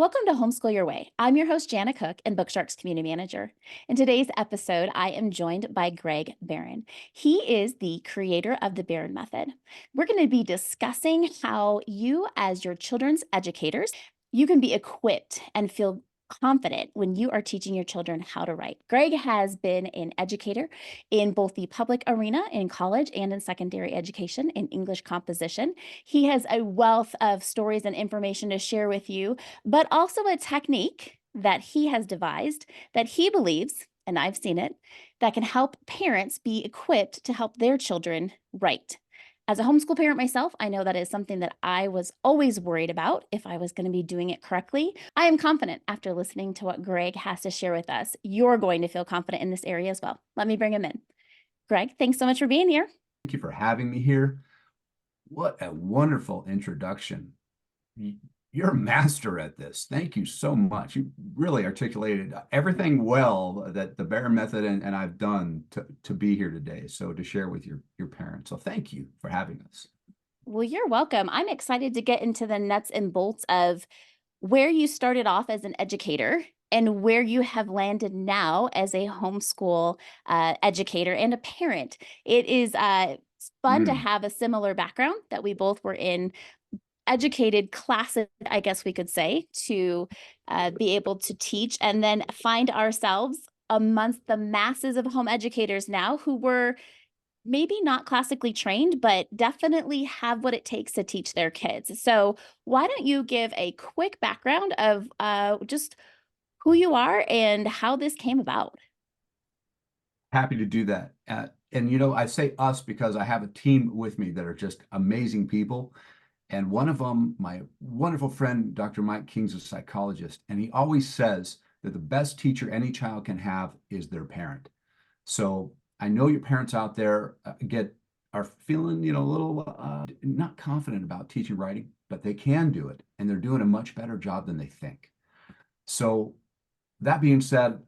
Welcome to Homeschool Your Way. I'm your host, Janna Cook, and Bookshark's community manager. In today's episode, I am joined by Baran. He is the creator of the Baran Method. We're going to be discussing how you, as your children's educators, you can be equipped and feel confident when you are teaching your children how to write. Greg has been an educator in both the public arena in college and in secondary education in English composition. He has a wealth of stories and information to share with you, but also a technique that he has devised that he believes, and I've seen it, that can help parents be equipped to help their children write. As a homeschool parent myself, I know that is something that I was always worried about if I was going to be doing it correctly. I am confident after listening to what Greg has to share with us, you're going to feel confident in this area as well. Let me bring him in. Greg, thanks so much for being here. Thank you for having me here. What a wonderful introduction. You're a master at this. Thank you so much. You really articulated everything well that the Baran Method and I've done to be here today. So to share with your parents. So thank you for having us. Well, you're welcome. I'm excited to get into the nuts and bolts of where you started off as an educator and where you have landed now as a homeschool educator and a parent. It is fun to have a similar background that we both were in educated classes, I guess we could say, to be able to teach and then find ourselves amongst the masses of home educators now who were maybe not classically trained, but definitely have what it takes to teach their kids. So why don't you give a quick background of just who you are and how this came about? Happy to do that. And I say us because I have a team with me that are just amazing people. And one of them, my wonderful friend, Dr. Mike King's a psychologist, and he always says that the best teacher any child can have is their parent. So I know your parents out there are feeling, a little not confident about teaching writing, but they can do it, and they're doing a much better job than they think. So that being said,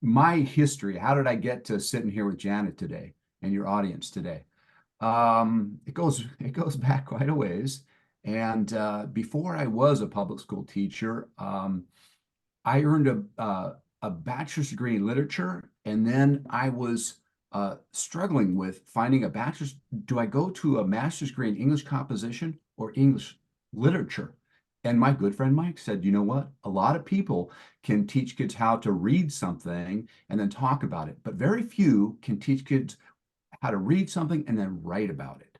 my history, how did I get to sitting here with Janet today and your audience today? It goes back quite a ways. And before I was a public school teacher, I earned a bachelor's degree in literature, and then I was struggling with finding a bachelor's. Do I go to a master's degree in English composition or English literature? And my good friend Mike said, you know what? A lot of people can teach kids how to read something and then talk about it, but very few can teach kids how to read something and then write about it.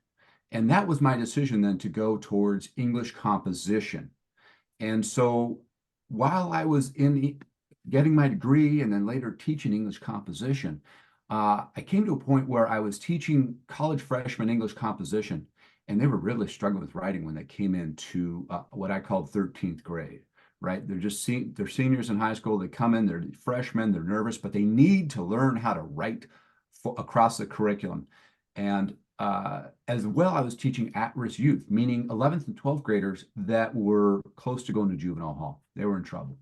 And that was my decision then to go towards English composition. And so while I was getting my degree and then later teaching English composition, I came to a point where I was teaching college freshmen English composition, and they were really struggling with writing when they came into what I called 13th grade, right? They're seniors in high school. They come in, they're freshmen, they're nervous, but they need to learn how to write across the curriculum. And as well, I was teaching at-risk youth, meaning 11th and 12th graders that were close to going to juvenile hall. They were in trouble.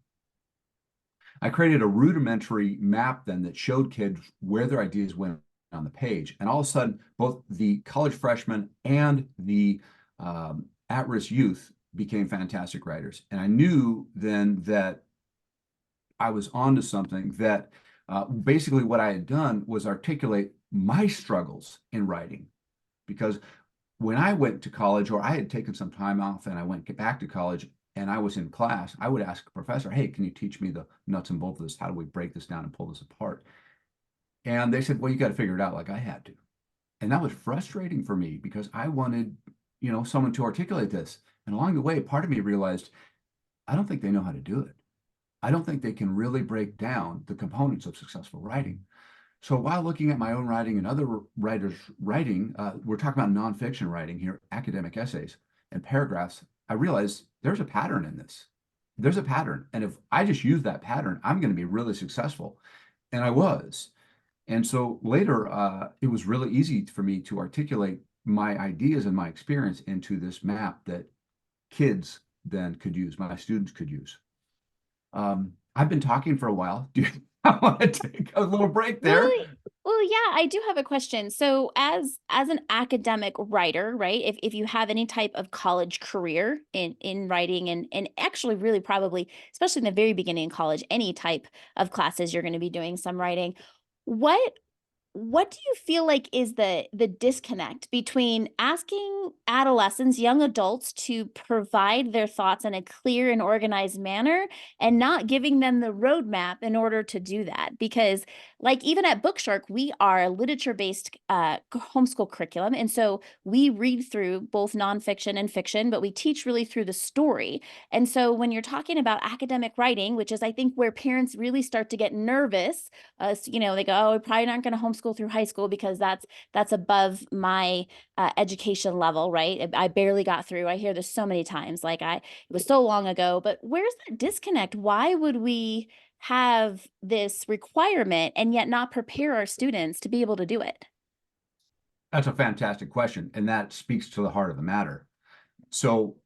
I created a rudimentary map then that showed kids where their ideas went on the page. And all of a sudden, both the college freshmen and the at-risk youth became fantastic writers. And I knew then that I was onto something that basically what I had done was articulate my struggles in writing. Because when I went to college, or I had taken some time off and I went back to college and I was in class, I would ask a professor, hey, can you teach me the nuts and bolts of this? How do we break this down and pull this apart? And they said, well, you got to figure it out like I had to. And that was frustrating for me because I wanted, someone to articulate this. And along the way, part of me realized, I don't think they know how to do it. I don't think they can really break down the components of successful writing. So while looking at my own writing and other writers' writing, we're talking about nonfiction writing here, academic essays and paragraphs, I realized there's a pattern in this. There's a pattern. And if I just use that pattern, I'm going to be really successful. And I was. And so later, it was really easy for me to articulate my ideas and my experience into this map that kids then could use, my students could use. I've been talking for a while. I want to take a little break there. Really? Well, yeah, I do have a question. So as an academic writer, right? If you have any type of college career in writing and actually really probably, especially in the very beginning in college, any type of classes you're going to be doing some writing. What what do you feel like is the disconnect between asking adolescents, young adults to provide their thoughts in a clear and organized manner and not giving them the roadmap in order to do that? Because like even at Bookshark, we are a literature-based homeschool curriculum. And so we read through both nonfiction and fiction, but we teach really through the story. And so when you're talking about academic writing, which is I think where parents really start to get nervous, they go, oh, we probably aren't going to homeschool through high school because that's above my education level, right? I barely got through. I hear this so many times, like it was so long ago. But where's that disconnect? Why would we have this requirement and yet not prepare our students to be able to do it? That's a fantastic question, and that speaks to the heart of the matter. So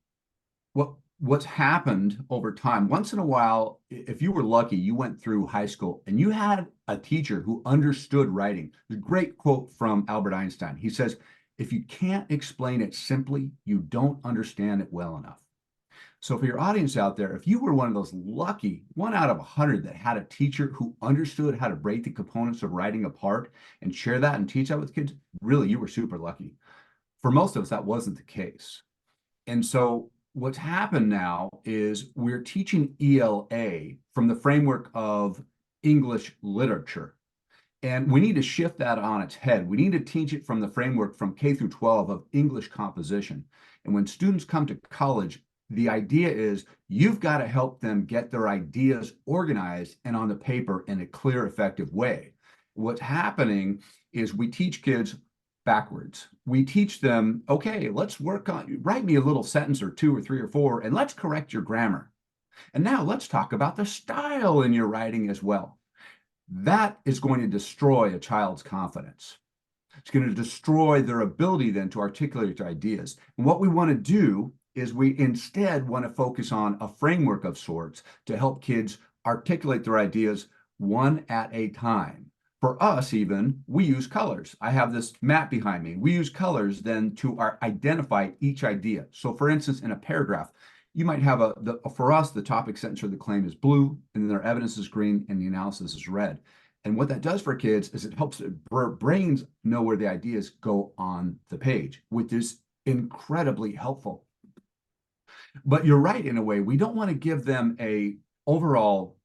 what's happened over time, once in a while, if you were lucky, you went through high school and you had a teacher who understood writing. There's a great quote from Albert Einstein. He says, if you can't explain it simply, you don't understand it well enough. So for your audience out there, if you were one of those lucky 1 out of 100 that had a teacher who understood how to break the components of writing apart and share that and teach that with kids, really, you were super lucky. For most of us, that wasn't the case. And so what's happened now is we're teaching ELA from the framework of English literature. And we need to shift that on its head. We need to teach it from the framework from K through 12 of English composition. And when students come to college, the idea is you've got to help them get their ideas organized and on the paper in a clear, effective way. What's happening is we teach kids backwards. We teach them, okay, let's work on, write me a little sentence or two or three or four, and let's correct your grammar. And now let's talk about the style in your writing as well. That is going to destroy a child's confidence. It's going to destroy their ability then to articulate their ideas. And what we want to do is we instead want to focus on a framework of sorts to help kids articulate their ideas one at a time. For us, even, we use colors. I have this map behind me. We use colors then to identify each idea. So, for instance, in a paragraph, you might have for us, the topic, sentence, or the claim is blue, and then their evidence is green, and the analysis is red. And what that does for kids is it helps their brains know where the ideas go on the page, which is incredibly helpful. But you're right in a way. We don't want to give them a overall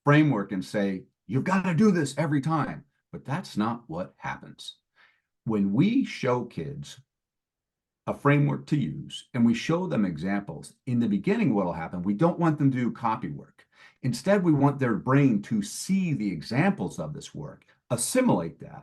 framework and say, you've got to do this every time. But that's not what happens. When we show kids a framework to use and we show them examples, in the beginning, what will happen, we don't want them to do copy work. Instead, we want their brain to see the examples of this work, assimilate that,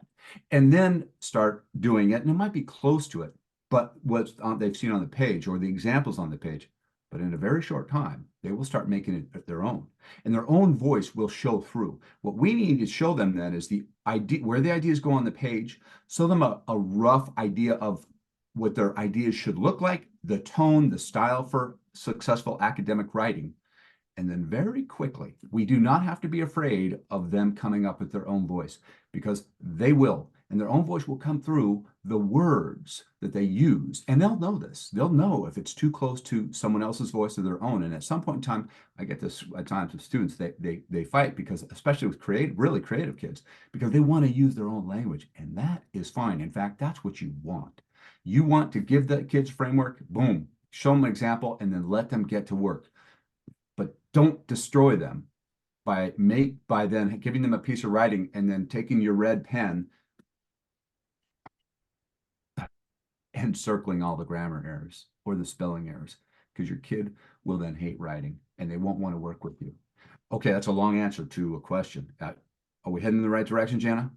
and then start doing it. And it might be close to it, but what they've seen on the page or the examples on the page. But in a very short time, they will start making it their own, and their own voice will show through. What we need to show them then is the idea, where the ideas go on the page, show them a rough idea of what their ideas should look like, the tone, the style for successful academic writing. And then very quickly, we do not have to be afraid of them coming up with their own voice because they will. And their own voice will come through the words that they use. And they'll know this. They'll know if it's too close to someone else's voice or their own. And at some point in time, I get this at times with students, they fight because, especially with really creative kids, because they want to use their own language. And that is fine. In fact, that's what you want. You want to give the kids framework, boom, show them an example, and then let them get to work. But don't destroy them by then giving them a piece of writing and then taking your red pen and circling all the grammar errors or the spelling errors, because your kid will then hate writing and they won't want to work with you. Okay, that's a long answer to a question. Are we heading in the right direction, Janna?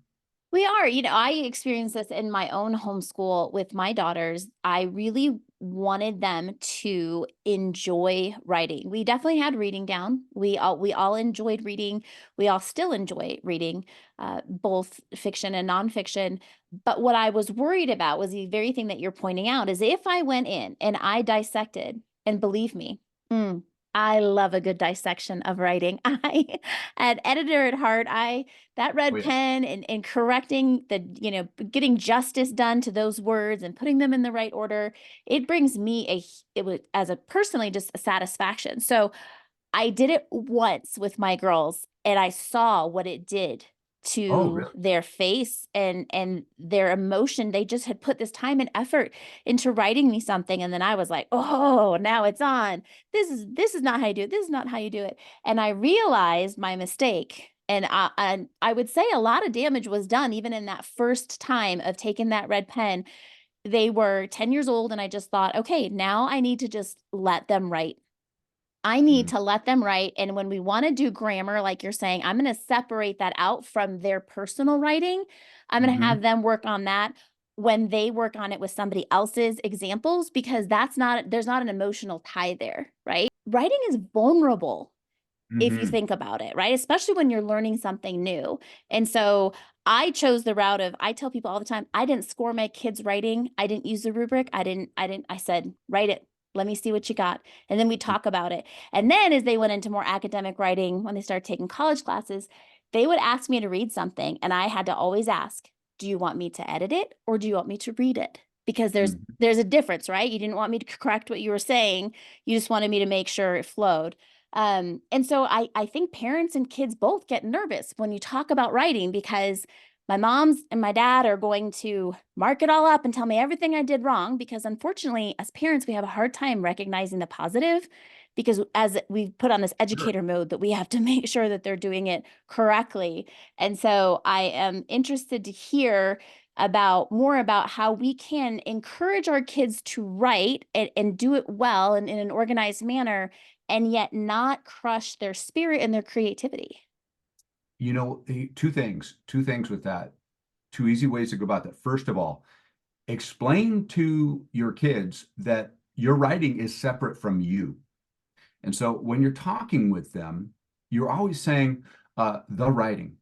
We are. I experienced this in my own homeschool with my daughters. I really wanted them to enjoy writing. We definitely had reading down. We all enjoyed reading. We all still enjoy reading, both fiction and nonfiction. But what I was worried about was the very thing that you're pointing out is if I went in and I dissected, and believe me, I love a good dissection of writing. I, an editor at heart, that Oh red yeah. pen and correcting getting justice done to those words and putting them in the right order, it brings me it was as a personally just a satisfaction. So I did it once with my girls and I saw what it did Oh, to really? their face and their emotion. They just had put this time and effort into writing me something and then I was like, "Oh, now it's on. This is not how you do it. This is not how you do it." And I realized my mistake. And I would say a lot of damage was done even in that first time of taking that red pen. They were 10 years old and I just thought, "Okay, now I need to just let them write. I need Mm, to let them write. And when we want to do grammar, like you're saying, I'm going to separate that out from their personal writing. I'm going to hmm have them work on that when they work on it with somebody else's examples, because there's not an emotional tie there, right? Writing is vulnerable if you hmm think about it, right? Especially when you're learning something new. And so I chose the route of, I tell people all the time, I didn't score my kids' writing. I didn't use the rubric. I said, write it. Let me see what you got. And then we talk about it. And then as they went into more academic writing, when they started taking college classes, they would ask me to read something. And I had to always ask, do you want me to edit it or do you want me to read it? Because hmm there's a difference, right? You didn't want me to correct what you were saying. You just wanted me to make sure it flowed. And so I think parents and kids both get nervous when you talk about writing because my moms and my dad are going to mark it all up and tell me everything I did wrong. Because unfortunately, as parents, we have a hard time recognizing the positive because as we put on this Sure. educator mode that we have to make sure that they're doing it correctly. And so I am interested to hear about more about how we can encourage our kids to write and do it well and in an organized manner and yet not crush their spirit and their creativity. Two things with that. Two easy ways to go about that. First of all, explain to your kids that your writing is separate from you. And so when you're talking with them, you're always saying, the writing,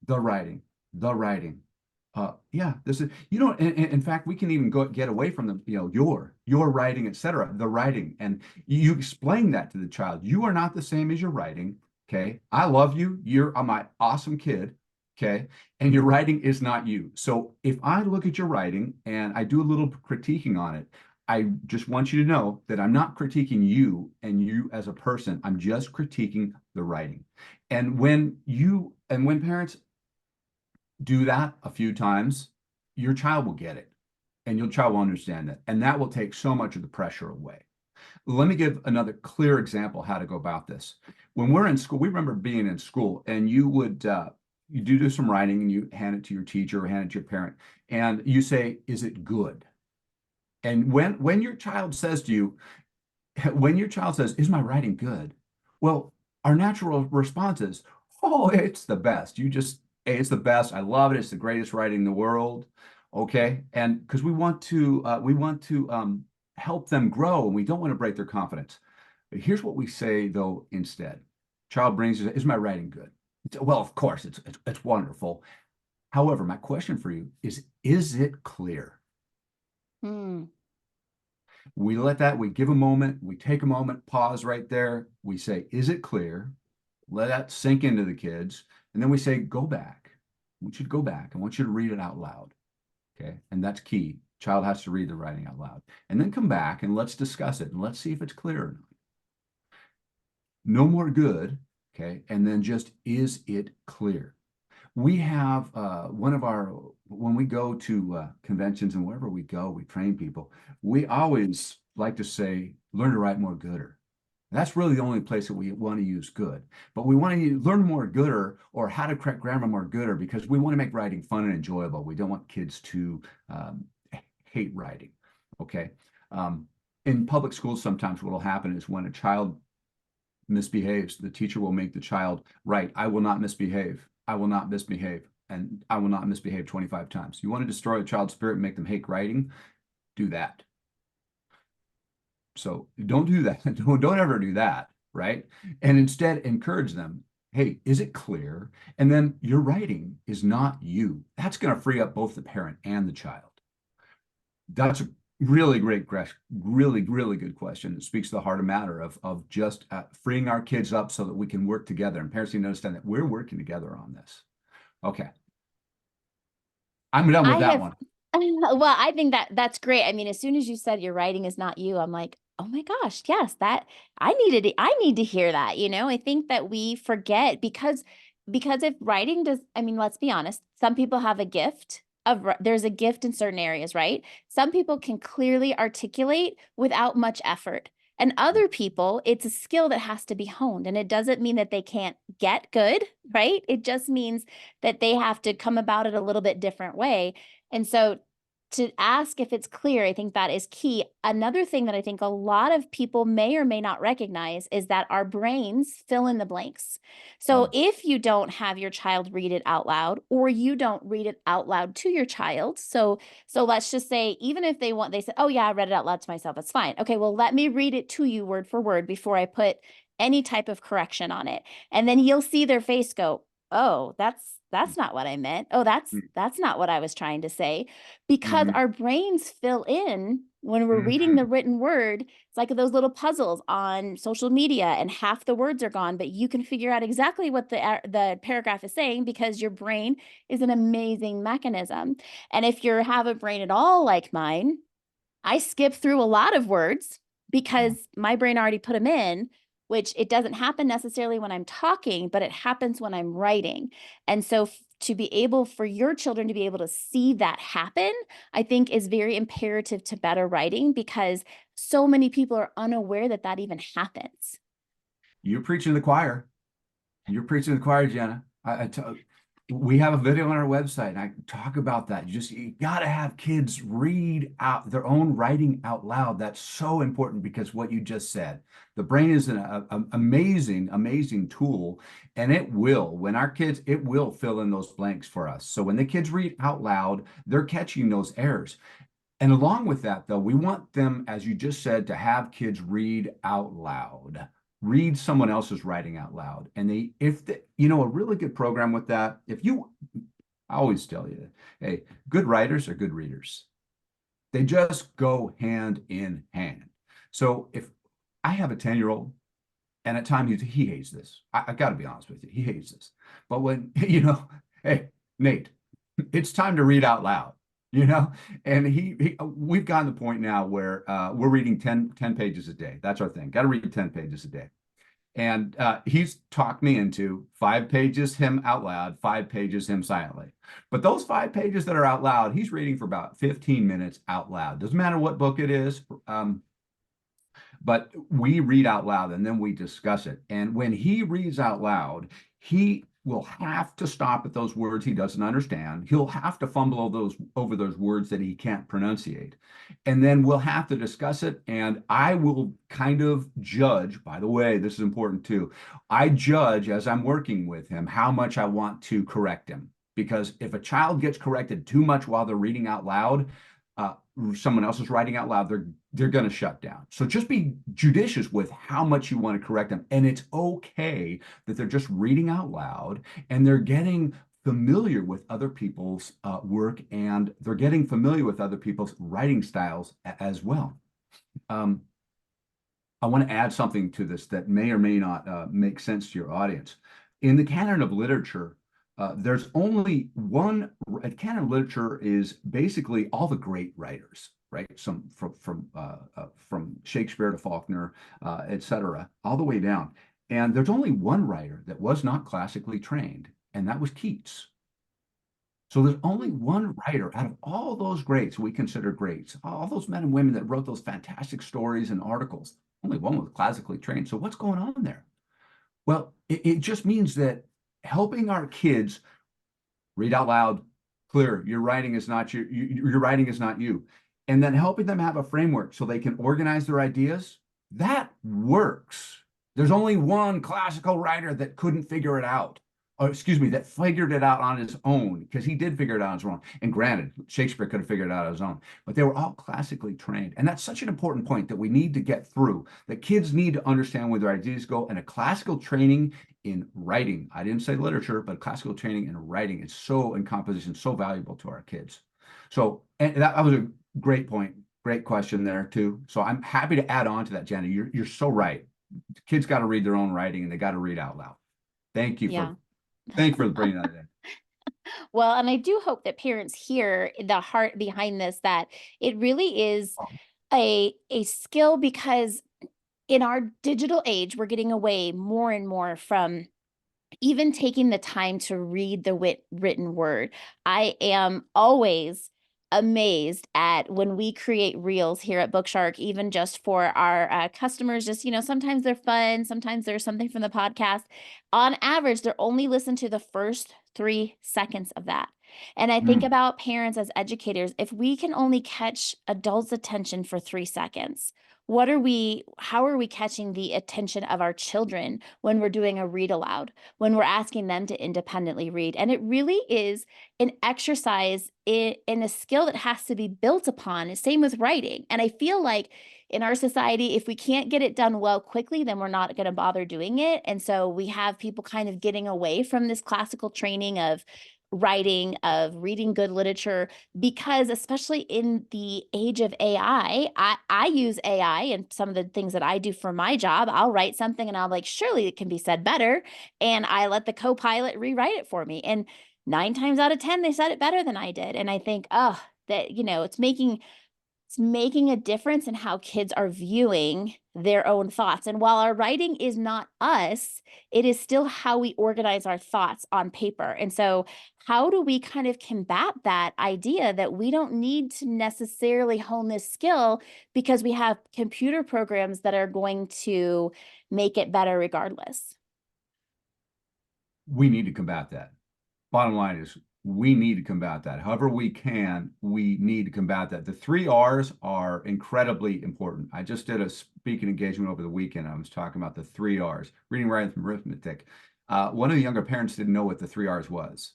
the writing, the writing. Yeah, this is, in fact, we can even get away from the, your writing, etc., the writing. And you explain that to the child. You are not the same as your writing. Okay. I love you. You're my awesome kid. Okay. And your writing is not you. So if I look at your writing and I do a little critiquing on it, I just want you to know that I'm not critiquing you and you as a person. I'm just critiquing the writing. And when parents do that a few times, your child will get it and your child will understand that. And that will take so much of the pressure away. Let me give another clear example how to go about this. When we're in school, we remember being in school and you do some writing and you hand it to your teacher or hand it to your parent and you say, is it good? And when your child says to you, when your child says, is my writing good? Well, our natural response is, oh, it's the best. Hey, it's the best. I love it. It's the greatest writing in the world. Okay. And because we want to help them grow and we don't want to break their confidence. But here's what we say though instead. Child brings you, is my writing good? Well, of course, it's wonderful. However, my question for you is it clear? Hmm. We give a moment, we take a moment, pause right there. We say, is it clear? Let that sink into the kids. And then we say, go back. I want you to go back. I want you to read it out loud. Okay. And that's key. Child has to read the writing out loud. And then come back and let's discuss it and let's see if it's clear or not. No more good. Okay. And then just, is it clear? We have when we go to conventions and wherever we go, we train people. We always like to say, learn to write more gooder. That's really the only place that we want to use good. But we want to learn more gooder or how to correct grammar more gooder because we want to make writing fun and enjoyable. We don't want kids to um, hate writing. Okay. Um, in public schools, sometimes what will happen is when a child misbehaves, the teacher will make the child write, I will not misbehave. I will not misbehave. And I will not misbehave 25 times. You want to destroy a child's spirit and make them hate writing? Do that. So don't do that. Don't ever do that. Right. And instead encourage them. Hey, is it clear? And then your writing is not you. That's going to free up both the parent and the child. That's Really great question. Really, really good question. It speaks to the heart of matter of just freeing our kids up so that we can work together. And parents need to understand that we're working together on this. Okay, I'm done I with that have, one. well, I think that that's great. I mean, as soon as you said your writing is not you, I'm like, oh my gosh, yes, that I need to hear that, you know? I think that we forget because if writing does, I mean, let's be honest, some people have a gift of there's a gift in certain areas, right? Some people can clearly articulate without much effort. And other people, it's a skill that has to be honed. And it doesn't mean that they can't get good, right? It just means that they have to come about it a little bit different way. And so to ask if it's clear, I think that is key. Another thing that I think a lot of people may or may not recognize is that our brains fill in the blanks. So Oh, if you don't have your child read it out loud, or you don't read it out loud to your child, so let's just say even if they say, oh yeah, I read it out loud to myself, it's fine. Okay, well, let me read it to you word for word before I put any type of correction on it. And then you'll see their face go, oh, that's not what I meant. Oh, that's not what I was trying to say. Because mm-hmm. our brains fill in when we're reading the Mm-hmm. written word. It's like those little puzzles on social media, and half the words are gone, but you can figure out exactly what the paragraph is saying because your brain is an amazing mechanism. And if you have a brain at all like mine, I skip through a lot of words Yeah. because my brain already put them in, which it doesn't happen necessarily when I'm talking, but it happens when I'm writing. And so to be able for your children to be able to see that happen, I think is very imperative to better writing because so many people are unaware that that even happens. You're preaching to the choir. You're preaching to the choir, Jenna. We have a video on our website, and I talk about that. You got to have kids read out their own writing out loud. That's so important because what you just said, the brain is an amazing, amazing tool, and when our kids, it will fill in those blanks for us. So when the kids read out loud, they're catching those errors. And along with that, though, we want them, as you just said, to have kids read out loud, read someone else's writing out loud. And a really good program with that, I always tell you, hey, good writers are good readers. They just go hand in hand. So if I have a 10-year-old and at times he hates this, I got to be honest with you, he hates this. But when, hey, Nate, it's time to read out loud, you know? And we've gotten to the point now where we're reading ten pages a day. That's our thing. Got to read 10 pages a day. And he's talked me into 5 pages him out loud, 5 pages him silently. But those 5 pages that are out loud, he's reading for about 15 minutes out loud. Doesn't matter what book it is. But we read out loud and then we discuss it. And when he reads out loud, he will have to stop at those words he doesn't understand. He'll have to fumble over those words that he can't pronunciate. And then we'll have to discuss it. And I will kind of judge, by the way, this is important too. I judge as I'm working with him how much I want to correct him. Because if a child gets corrected too much while they're reading out loud, uh, someone else is writing out loud, they're going to shut down. So just be judicious with how much you want to correct them. And it's okay that they're just reading out loud and they're getting familiar with other people's work and they're getting familiar with other people's writing styles as well. Um, I want to add something to this that may or may not make sense to your audience. In the canon of literature, there's only one. A canon of literature is basically all the great writers, right? Some from Shakespeare to Faulkner, etc., all the way down. And there's only one writer that was not classically trained, and that was Keats. So there's only one writer out of all those greats we consider greats, all those men and women that wrote those fantastic stories and articles. Only one was classically trained. So what's going on there? Well, it just means that helping our kids read out loud, clear, your writing is not your writing is not you. And then helping them have a framework so they can organize their ideas, that works. There's only one classical writer that couldn't figure it out. Or excuse me, that figured it out on his own, because he did figure it out on his own. And granted, Shakespeare could have figured it out on his own, but they were all classically trained. And that's such an important point that we need to get through, that kids need to understand where their ideas go. And a classical training in writing, I didn't say literature, but classical training in writing is so, in composition, so valuable to our kids. So, and that was a great point. Great question there too. So I'm happy to add on to that, Jenny. You're so right. Kids got to read their own writing and they got to read out loud. Thank you for Yeah. thank you for bringing that in. Well, and I do hope that parents hear the heart behind this, that it really is a skill, because in our digital age, we're getting away more and more from even taking the time to read the written word. I am always amazed at when we create reels here at Bookshark, even just for our customers. Just, sometimes they're fun, sometimes there's something from the podcast. On average, they're only listen to the first 3 seconds of that. And I think Mm. about parents as educators, if we can only catch adults' attention for 3 seconds, how are we catching the attention of our children when we're doing a read aloud, when we're asking them to independently read? And it really is an exercise in a skill that has to be built upon. Same with writing. And I feel like in our society, if we can't get it done well quickly, then we're not going to bother doing it. And so we have people kind of getting away from this classical training of writing, of reading good literature, because especially in the age of AI, I use AI and some of the things that I do for my job. I'll write something and I'm like, surely it can be said better. And I let the co-pilot rewrite it for me. And 9 times out of 10, they said it better than I did. And I think, oh, that, it's making a difference in how kids are viewing their own thoughts. And while our writing is not us, it is still how we organize our thoughts on paper. And so, how do we kind of combat that idea that we don't need to necessarily hone this skill because we have computer programs that are going to make it better regardless? We need to combat that. Bottom line is we need to combat that. However we can, we need to combat that. The 3 R's are incredibly important. I just did a speaking engagement over the weekend. I was talking about the 3 R's: reading, writing, arithmetic. One of the younger parents didn't know what the 3 R's was.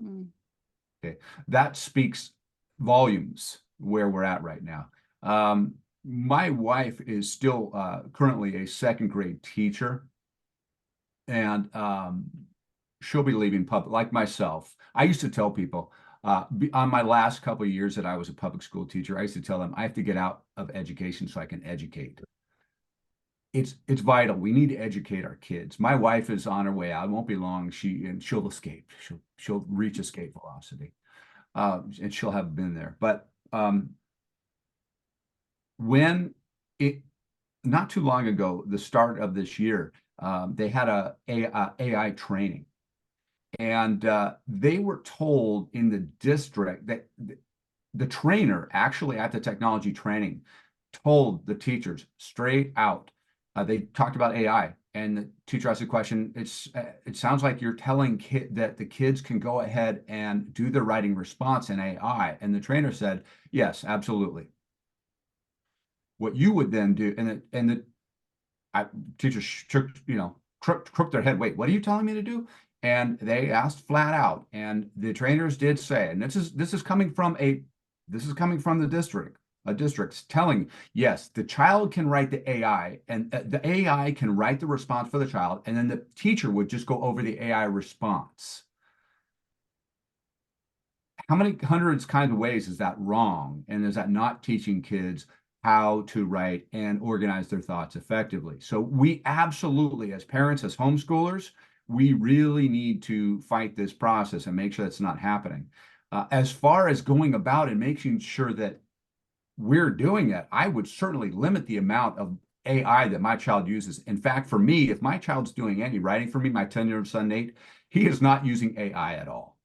Mm. Okay, that speaks volumes where we're at right now. My wife is still currently a second grade teacher, and she'll be leaving public, like myself. I used to tell people on my last couple of years that I was a public school teacher, I used to tell them I have to get out of education so I can educate. It's vital. We need to educate our kids. My wife is on her way out. It won't be long. She'll escape. She'll reach escape velocity, and she'll have been there. But when it not too long ago, the start of this year, they had a AI training. And they were told in the district that the trainer actually at the technology training told the teachers straight out. They talked about AI, and the teacher asked the question. It sounds like you're telling that the kids can go ahead and do their writing response in AI. And the trainer said, yes, absolutely. What you would then do, and the teachers shook, crooked their head. Wait, what are you telling me to do? And they asked flat out, and the trainers did say, and this is coming from the district, a district's telling, yes, the child can write the AI, and the AI can write the response for the child, and then the teacher would just go over the AI response. How many hundreds kinds of ways is that wrong? And is that not teaching kids how to write and organize their thoughts effectively? So we absolutely, as parents, as homeschoolers, we really need to fight this process and make sure that's not happening. As far as going about and making sure that we're doing it, I would certainly limit the amount of AI that my child uses. In fact, for me, if my child's doing any writing for me, my 10-year-old son, Nate, he is not using AI at all.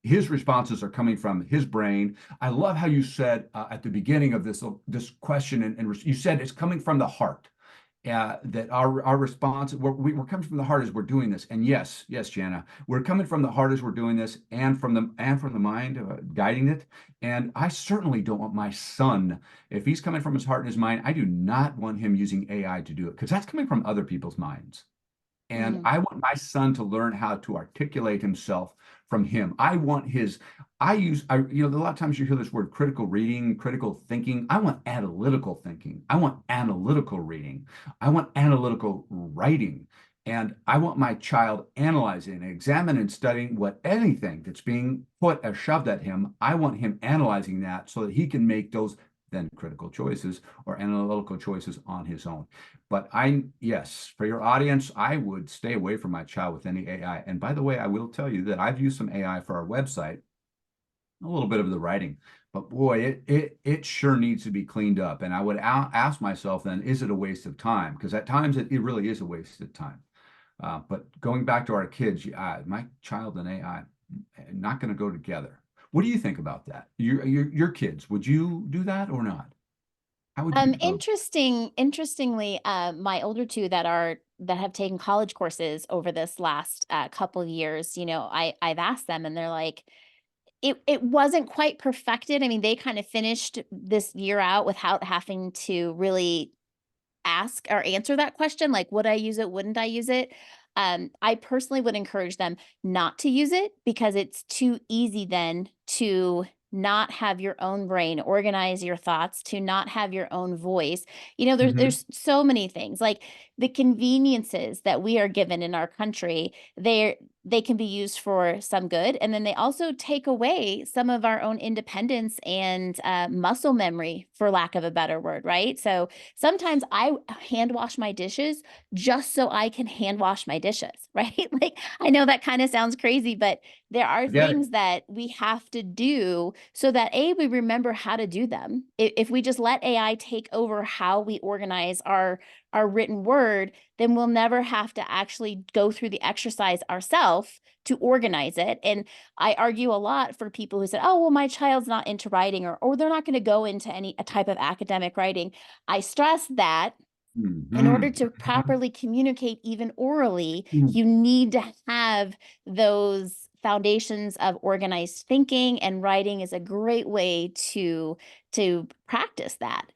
His responses are coming from his brain. I love how you said at the beginning of this question, and you said it's coming from the heart. That our response, we're coming from the heart as we're doing this. And yes, Janna, we're coming from the heart as we're doing this, and from the mind guiding it. And I certainly don't want my son, if he's coming from his heart and his mind, I do not want him using AI to do it, because that's coming from other people's minds. And Mm. I want my son to learn how to articulate himself from him. I want his, a lot of times you hear this word critical reading, critical thinking. I want analytical thinking. I want analytical reading. I want analytical writing. And I want my child analyzing, examining, and studying anything that's being put or shoved at him. I want him analyzing that so that he can make those then critical choices or analytical choices on his own. But yes, for your audience, I would stay away from my child with any AI. And by the way, I will tell you that I've used some AI for our website, a little bit of the writing, but boy, it sure needs to be cleaned up. And I would ask myself then, is it a waste of time? Because at times it really is a waste of time. But going back to our kids, my child and AI, not going to go together. What do you think about that? Your kids, would you do that or not? How would you go? Interestingly, my older two that have taken college courses over this last couple years, I've asked them and they're like, it wasn't quite perfected. I mean, they kind of finished this year out without having to really ask or answer that question, like, would I use it? Wouldn't I use it? I personally would encourage them not to use it because it's too easy then to not have your own brain organize your thoughts, to not have your own voice. Mhm. There's so many things like the conveniences that we are given in our country. They can be used for some good, and then they also take away some of our own independence and muscle memory, for lack of a better word, right? So sometimes I hand wash my dishes just so I can hand wash my dishes, right? Like, I know that kind of sounds crazy, but there are I get it. things that we have to do so that we remember how to do them. If we just let AI take over how we organize our written word, then we'll never have to actually go through the exercise ourselves to organize it. And I argue a lot for people who said, oh, well, my child's not into writing, or they're not going to go into any a type of academic writing. I stress that in order Mhm. to properly communicate, even orally, Mhm. you need to have those foundations of organized thinking, and writing is a great way to practice that.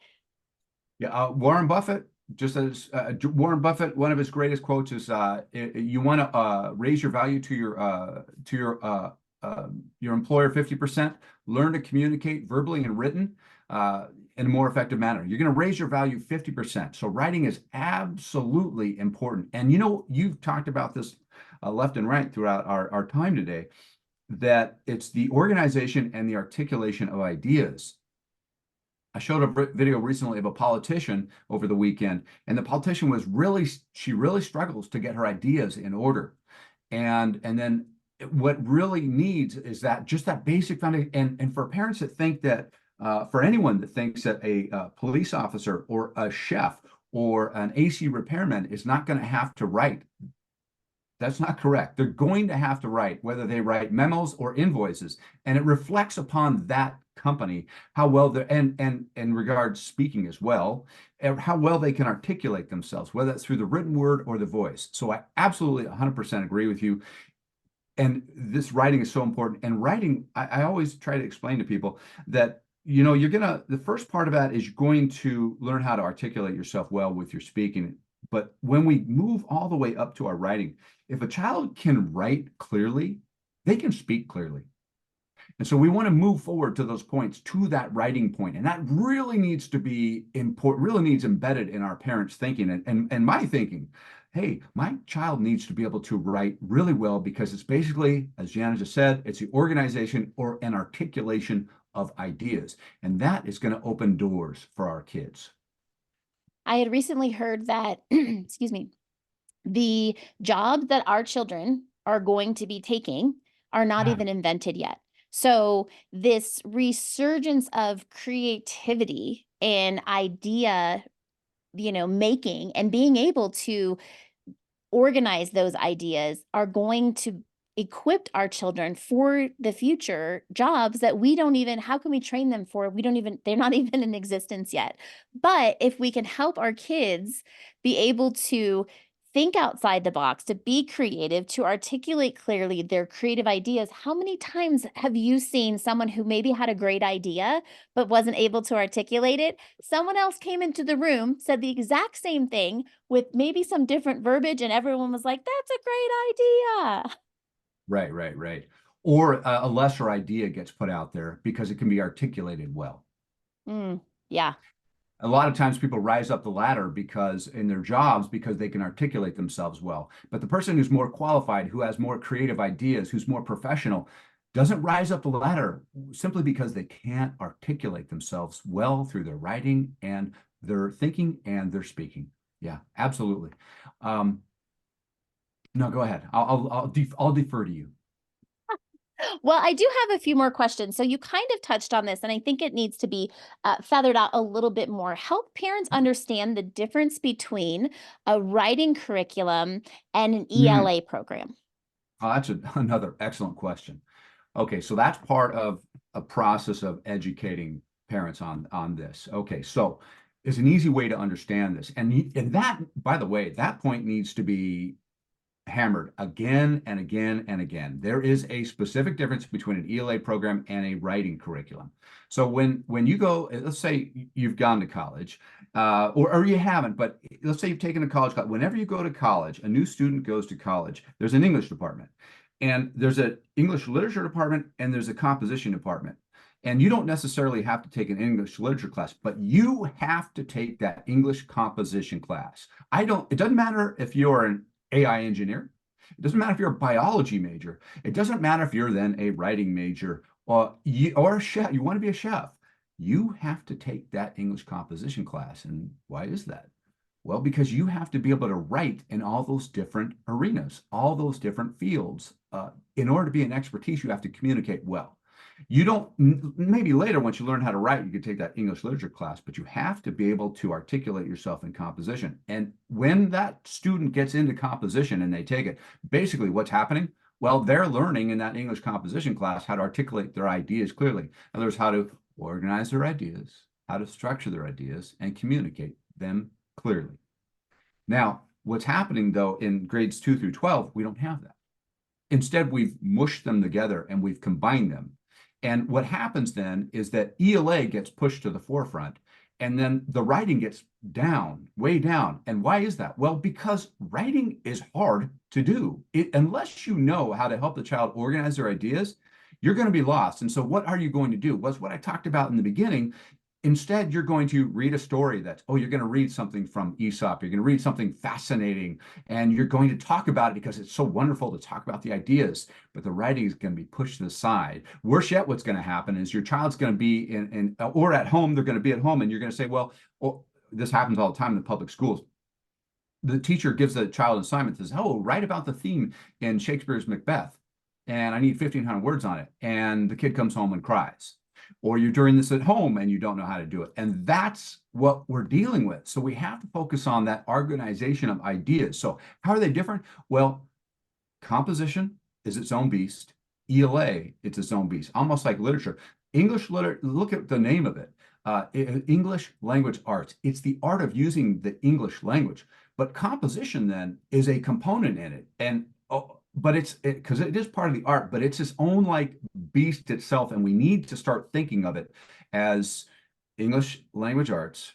Yeah, Warren Buffett, just as Warren Buffett, one of his greatest quotes is, "You want to raise your value to your employer 50%. Learn to communicate verbally and written in a more effective manner. You're going to raise your value 50%. So writing is absolutely important. And you've talked about this left and right throughout our time today, that it's the organization and the articulation of ideas. I showed a video recently of a politician over the weekend, and the politician she really struggles to get her ideas in order. And then what really needs is that just that basic foundation. And for parents that think that, for anyone that thinks that a police officer or a chef or an AC repairman is not going to have to write, that's not correct. They're going to have to write, whether they write memos or invoices, and it reflects upon that company how well they're, and in regards speaking as well, how well they can articulate themselves, whether it's through the written word or the voice. So I absolutely 100% agree with you. And this writing is so important. And writing, I always try to explain to people that the first part of that is you're going to learn how to articulate yourself well with your speaking. But when we move all the way up to our writing, if a child can write clearly, they can speak clearly. And so we want to move forward to those points, to that writing point. And that really needs to be important, really needs embedded in our parents' thinking and my thinking. Hey, my child needs to be able to write really well, because it's basically, as Janna just said, it's the organization or an articulation of ideas. And that is going to open doors for our kids. I had recently heard that, excuse me, the jobs that our children are going to be taking are not Yeah. even invented yet. So, this resurgence of creativity and idea, making and being able to organize those ideas are going to equip our children for the future jobs that we don't even, how can we train them for, we don't even, they're not even in existence yet. But if we can help our kids be able to think outside the box, to be creative, to articulate clearly their creative ideas. How many times have you seen someone who maybe had a great idea but wasn't able to articulate it? Someone else came into the room, said the exact same thing with maybe some different verbiage, and everyone was like, that's a great idea. Right, right, right. Or a lesser idea gets put out there because it can be articulated well. Yeah. A lot of times people rise up the ladder because in their jobs because they can articulate themselves well. But the person who's more qualified, who has more creative ideas, who's more professional, doesn't rise up the ladder simply because they can't articulate themselves well through their writing and their thinking and their speaking. Yeah, absolutely. Um, no, go ahead. I'll defer to you. Well, I do have a few more questions. So you kind of touched on this, and I think it needs to be feathered out a little bit more. Help parents understand the difference between a writing curriculum and an Mm. ELA program. Oh, that's another excellent question. Okay, so that's part of a process of educating parents on this. Okay, so it's an easy way to understand this, and that, by the way, that point needs to be hammered again and again and again. There is a specific difference between an ELA program and a writing curriculum. So when you go, let's say you've gone to college, or you haven't, but let's say you've taken a college class. Whenever you go to college, a new student goes to college, there's an English department, and there's an English literature department, and there's a composition department. And you don't necessarily have to take an English literature class, but you have to take that English composition class. It doesn't matter if you're an AI engineer. It doesn't matter if you're a biology major. It doesn't matter if you're then a writing major or a chef. You want to be a chef. You have to take that English composition class. And why is that? Well, because you have to be able to write in all those different arenas, all those different fields. In order to be an expertise, you have to communicate well. You don't, maybe later, once you learn how to write, you could take that English literature class, but you have to be able to articulate yourself in composition. And when that student gets into composition and they take it, basically what's happening? Well, they're learning in that English composition class how to articulate their ideas clearly. In other words, how to organize their ideas, how to structure their ideas, and communicate them clearly. Now, what's happening though in grades 2 through 12, we don't have that. Instead, we've mushed them together and we've combined them. And what happens then is that ELA gets pushed to the forefront, and then the writing gets down, way down. And why is that? Well, because writing is hard to do. Unless you know how to help the child organize their ideas, you're going to be lost. And so, what are you going to do? Was what I talked about in the beginning. Instead, you're going to read a story you're going to read something from Aesop. You're going to read something fascinating, and you're going to talk about it because it's so wonderful to talk about the ideas, but the writing is going to be pushed to the side. Worse yet, what's going to happen is your child's going to be or at home, they're going to be at home, and you're going to say, well, this happens all the time in the public schools. The teacher gives the child an assignment, says, oh, write about the theme in Shakespeare's Macbeth, and I need 1,500 words on it. And the kid comes home and cries. Or you're doing this at home and you don't know how to do it. And that's what we're dealing with. So we have to focus on that organization of ideas. So how are they different? Well, composition is its own beast. ELA, it's its own beast, almost like literature. Look at the name of it. English language arts. It's the art of using the English language. But composition then is a component in it. And but because it is part of the art, but it's its own like beast itself. And we need to start thinking of it as English language arts,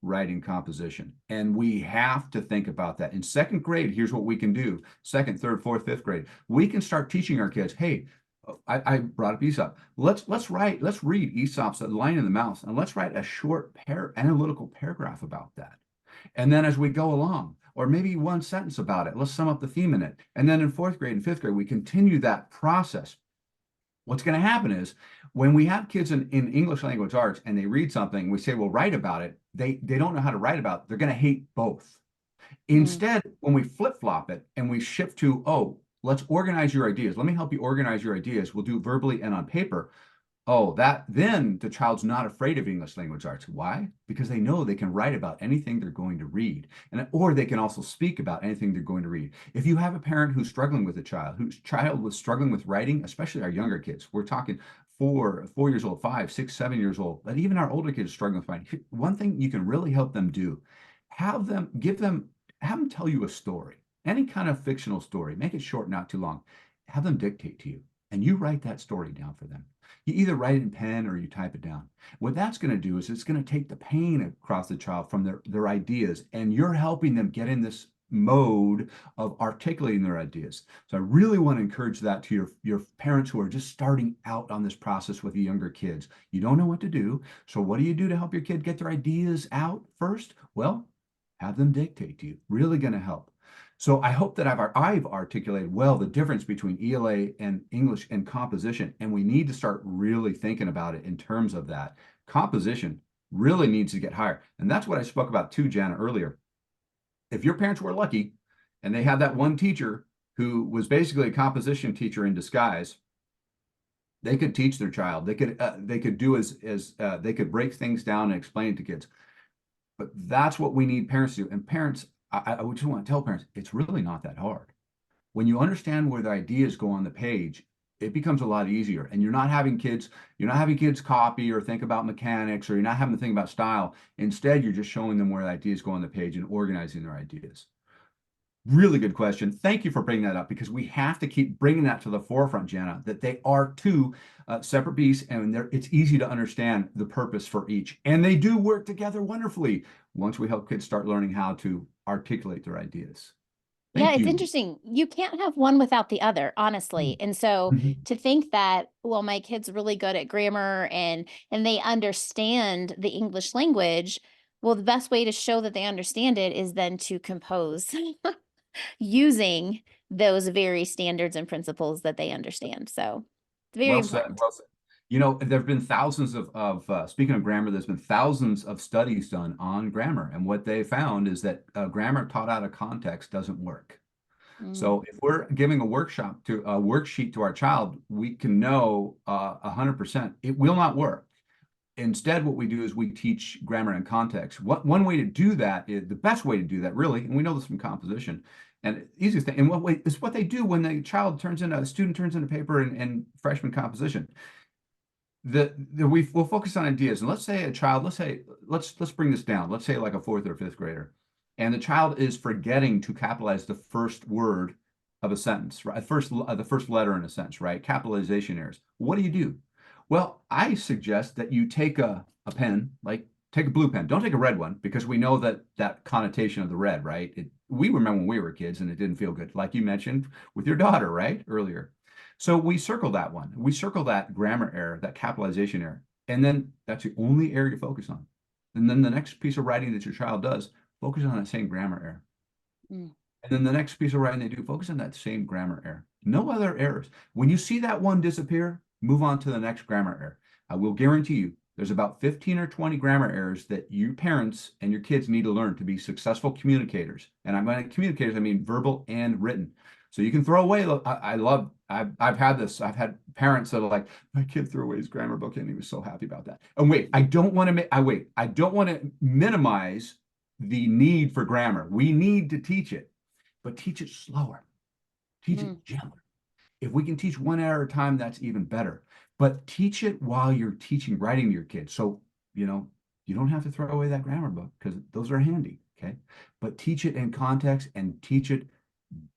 writing composition. And we have to think about that. In second grade, here's what we can do. Second, third, fourth, fifth grade. We can start teaching our kids, hey, I brought up Aesop. Let's read Aesop's Lion and the Mouse, and let's write a short analytical paragraph about that. And then as we go along, or maybe one sentence about it, let's sum up the theme in it. And then in fourth grade and fifth grade, we continue that process. What's going to happen is when we have kids in English language arts and they read something, we say, well, write about it. They don't know how to write about it. They're going to hate both. Mm. Instead, when we flip flop it and we shift to, oh, let's organize your ideas. Let me help you organize your ideas. We'll do verbally and on paper. Oh, then the child's not afraid of English language arts. Why? Because they know they can write about anything they're going to read, or they can also speak about anything they're going to read. If you have a parent who's struggling with a child, whose child was struggling with writing, especially our younger kids, we're talking 4 years old, 5, 6, 7 years old, but even our older kids struggling with writing. One thing you can really help them do, have them tell you a story, any kind of fictional story. Make it short, not too long. Have them dictate to you, and you write that story down for them. You either write it in pen or you type it down. What that's going to do is it's going to take the pain across the child from their ideas, and you're helping them get in this mode of articulating their ideas. So I really want to encourage that to your parents who are just starting out on this process with the younger kids. You don't know what to do. So what do you do to help your kid get their ideas out first? Well, have them dictate to you. Really going to help. So I hope that I've articulated well the difference between ELA and English and composition, and we need to start really thinking about it in terms of that. Composition really needs to get higher. And that's what I spoke about too, Janna, earlier. If your parents were lucky and they had that one teacher who was basically a composition teacher in disguise, they could teach their child. They could do as they could break things down and explain it to kids. But that's what we need parents to do. And parents, I would just want to tell parents, it's really not that hard. When you understand where the ideas go on the page, it becomes a lot easier. And you're not having kids copy or think about mechanics, or you're not having to think about style. Instead, you're just showing them where the ideas go on the page and organizing their ideas. Really good question. Thank you for bringing that up, because we have to keep bringing that to the forefront, Janna, that they are two separate beasts, and it's easy to understand the purpose for each. And they do work together wonderfully once we help kids start learning how to articulate their ideas. Yeah, Thank it's you. interesting. You can't have one without the other, honestly. And so Mhm. to think that, well, my kid's really good at grammar and they understand the English language, well, the best way to show that they understand it is then to compose using those very standards and principles that they understand. So it's very Well said. important. Well said. There have been thousands of speaking of grammar, there's been thousands of studies done on grammar. And what they found is that grammar taught out of context doesn't work. Mm, So if we're giving a worksheet to our child, we can know 100% it will not work. Instead, what we do is we teach grammar and context. One way to do that is the best way to do that, really, and we know this from composition, and easiest thing, and what way is what they do when a student turns in a paper in freshman composition. We'll focus on ideas, and let's say a child, let's bring this down. Let's say like a fourth or fifth grader, and the child is forgetting to capitalize the first word of a sentence, right? The first letter in a sentence, right? Capitalization errors. What do? Well, I suggest that you take a pen, like take a blue pen. Don't take a red one, because we know that connotation of the red, right? We remember when we were kids and it didn't feel good, like you mentioned with your daughter, right? Earlier. So we circle that one. We circle that grammar error, that capitalization error. And then that's the only error you focus on. And then the next piece of writing that your child does, focus on that same grammar error. mm. And then the next piece of writing they do, focus on that same grammar error. No other errors. When you see that one disappear, move on to the next grammar error. I will guarantee you there's about 15 or 20 grammar errors that you parents and your kids need to learn to be successful communicators. And I'm going to communicators, I mean verbal and written. So you can throw away. I've had this. I've had parents that are like, my kid threw away his grammar book and he was so happy about that. And wait, I don't want to minimize the need for grammar. We need to teach it, but teach it slower, teach it Mm. gentler. If we can teach one error at a time, that's even better. But teach it while you're teaching writing to your kids. So, you know, you don't have to throw away that grammar book, because those are handy. Okay. But teach it in context and teach it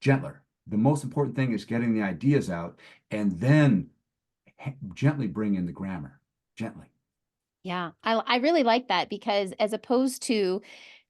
gentler. The most important thing is getting the ideas out, and then gently bring in the grammar. Gently. Yeah, I really like that because as opposed to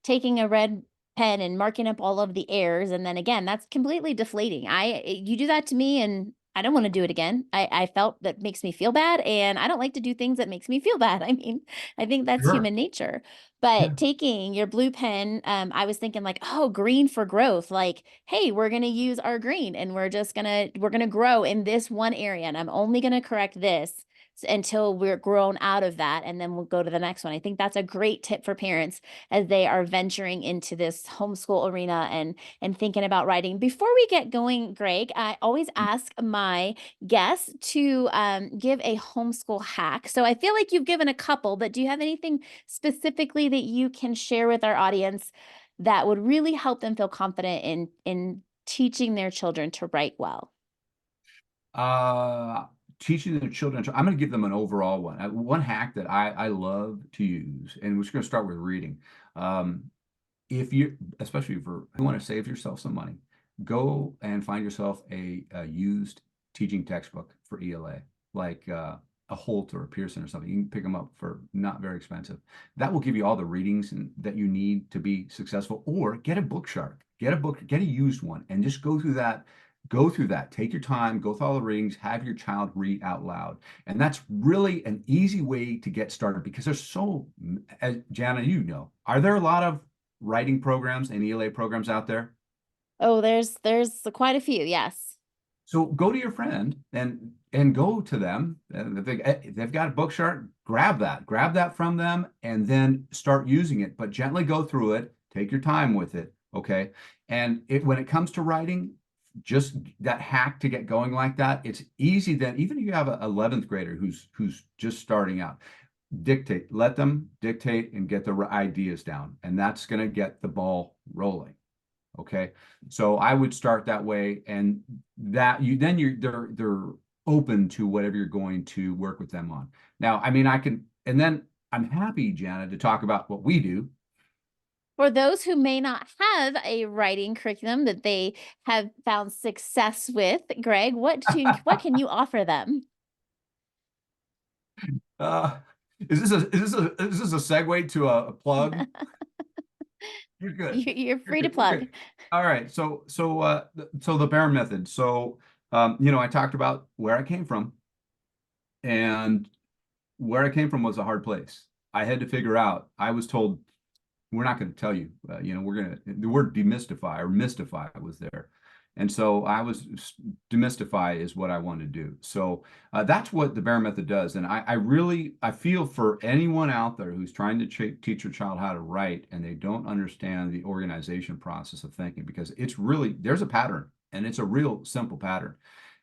taking a red pen and marking up all of the errors, and then again, that's completely deflating. You do that to me and I don't want to do it again. I felt that makes me feel bad and I don't like to do things that makes me feel bad. I mean, I think that's Sure. human nature. Yeah. But taking your blue pen, I was thinking like, oh, green for growth. Like, hey, we're gonna use our green and we're gonna grow in this one area, and I'm only gonna correct this until we're grown out of that, and then we'll go to the next one. I think that's a great tip for parents as they are venturing into this homeschool arena and thinking about writing. Before we get going, Greg, I always ask my guests to give a homeschool hack. So I feel like you've given a couple, but do you have anything specifically that you can share with our audience that would really help them feel confident in teaching their children to write well? Uh, Teaching the children. I'm going to give them an overall one. One hack that I love to use, and we're just going to start with reading. Um, if you, especially for you want to save yourself some money, go and find yourself a used teaching textbook for ELA, like a Holt or a Pearson or something. You can pick them up for not very expensive. That will give you all the readings that you need to be successful. Or get a book shark, get a used one, and just go through that. Go through that. Take your time, go through all the readings, have your child read out loud. And that's really an easy way to get started, because there's as Janna, are there a lot of writing programs and ELA programs out there? Oh, there's quite a few, yes. So go to your friend and go to them. And if they've got a book chart, grab that from them, and then start using it. But gently go through it. Take your time with it, okay? And when it comes to writing, just that hack to get going like that, it's easy. Then even if you have a 11th grader who's just starting out, let them dictate and get the ideas down, and that's going to get the ball rolling. Okay. So I would start that way, and that you then you're they're open to whatever you're going to work with them on. Now, I mean, I can, and then I'm happy, Janna, to talk about what we do. For those who may not have a writing curriculum that they have found success with, Greg, what can you offer them? Uh, is this a segue to a plug? You're good. You're You're free to good. You're plug. good. All right. So the Baron method. So I talked about where I came from, and where I came from was a hard place. I had to figure out. I was told we're not going to tell you. We're going to, the word demystify or mystify was there. And so demystify is what I want to do. So that's what the Bear Method does. And I feel for anyone out there who's trying to teach your child how to write and they don't understand the organization process of thinking, because there's a pattern, and it's a real simple pattern.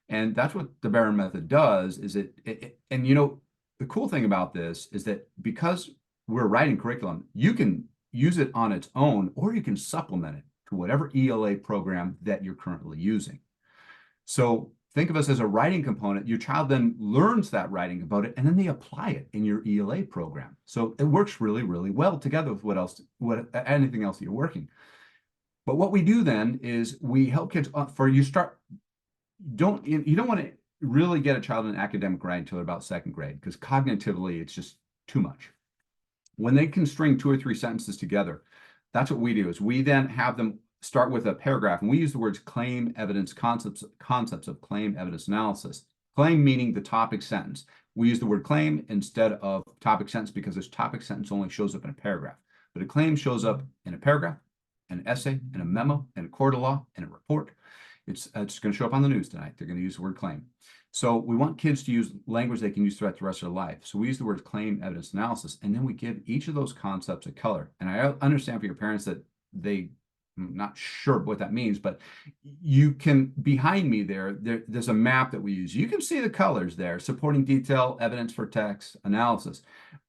And that's what the Baron method does, is and the cool thing about this is that because we're writing curriculum, you can use it on its own, or you can supplement it to whatever ELA program that you're currently using. So think of us as a writing component. Your child then learns that writing about it, and then they apply it in your ELA program. So it works really, really well together with anything else that you're working. But what we do then is we help kids you don't want to really get a child in academic writing until they're about second grade, because cognitively it's just too much. When they can string 2 or 3 sentences together, that's what we do. Is we then have them start with a paragraph, and we use the words claim, evidence, concepts of claim, evidence, analysis. Claim meaning the topic sentence. We use the word claim instead of topic sentence because this topic sentence only shows up in a paragraph, but a claim shows up in a paragraph, an essay, in a memo, in a court of law, in a report. It's going to show up on the news tonight. They're going to use the word claim. So we want kids to use language they can use throughout the rest of their life. So we use the words claim, evidence, analysis, and then we give each of those concepts a color. And I understand for your parents that I'm not sure what that means, but you can, behind me there's a map that we use. You can see the colors there: supporting detail, evidence for text, analysis.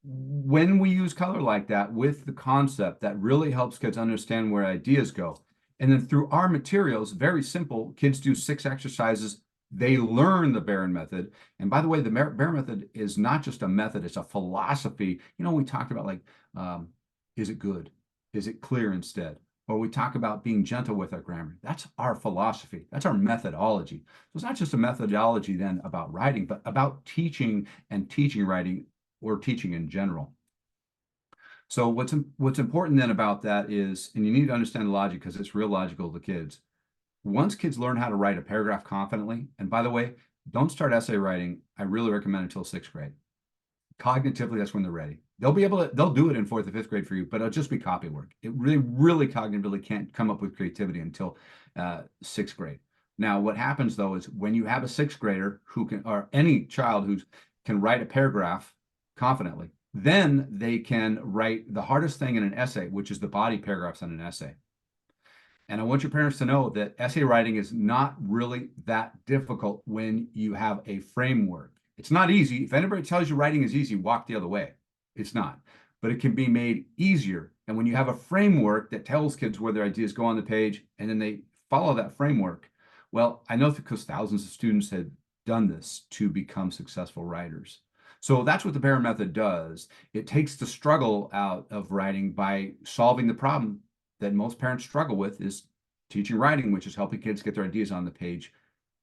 When we use color like that with the concept, that really helps kids understand where ideas go. And then through our materials, very simple, kids do 6 exercises. They learn the Baron method. And by the way, the Baron method is not just a method, it's a philosophy. We talked about, like, is it good? Is it clear instead? Or we talk about being gentle with our grammar. That's our philosophy. That's our methodology. So it's not just a methodology then about writing, but about teaching and teaching writing, or teaching in general. So what's important then about that is, and you need to understand the logic because it's real logical to kids. Once kids learn how to write a paragraph confidently, and by the way, don't start essay writing, I really recommend, until 6th grade. Cognitively, that's when they're ready. They'll do it in 4th or 5th grade for you, but it'll just be copy work. It really, really cognitively can't come up with creativity until 6th grade. Now, what happens though is when you have a 6th grader or any child who can write a paragraph confidently, then they can write the hardest thing in an essay, which is the body paragraphs in an essay. And I want your parents to know that essay writing is not really that difficult when you have a framework. It's not easy. If anybody tells you writing is easy, walk the other way. It's not, but it can be made easier. And when you have a framework that tells kids where their ideas go on the page, and then they follow that framework, well, I know because thousands of students had done this to become successful writers. So that's what the Baron method does. It takes the struggle out of writing by solving the problem that most parents struggle with, is teaching writing, which is helping kids get their ideas on the page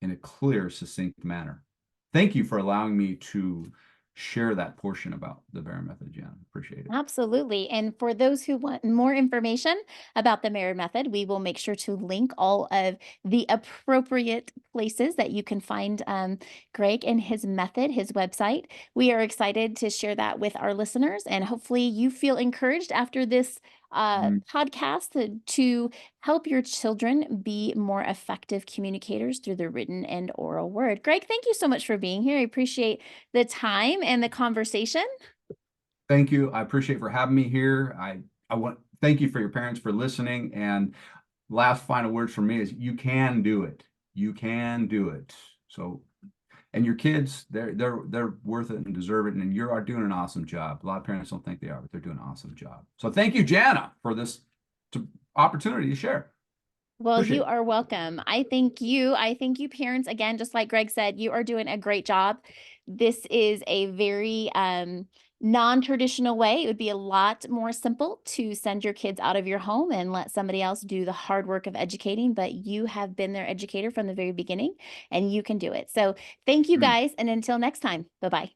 in a clear, succinct manner. Thank you for allowing me to share that portion about the Baron method, Jen. Appreciate it. Absolutely. And for those who want more information about the Mirror Method, we will make sure to link all of the appropriate places that you can find Greg and his method, his website. We are excited to share that with our listeners, and hopefully you feel encouraged after this Mm. podcast to help your children be more effective communicators through the written and oral word. Greg, thank you so much for being here. I appreciate the time and the conversation. Thank you. I appreciate for having me here. I want thank you for your parents for listening. And last final words from me is you can do it. You can do it. So, and your kids, they're worth it and deserve it. And you are doing an awesome job. A lot of parents don't think they are, but they're doing an awesome job. So thank you, Janna, for this opportunity to share. Well, Appreciate you it. are welcome. I thank you. I thank you, parents. Again, just like Greg said, you are doing a great job. This is a very non-traditional way. It would be a lot more simple to send your kids out of your home and let somebody else do the hard work of educating, but you have been their educator from the very beginning and you can do it. So thank you Mm. guys. And until next time, bye-bye.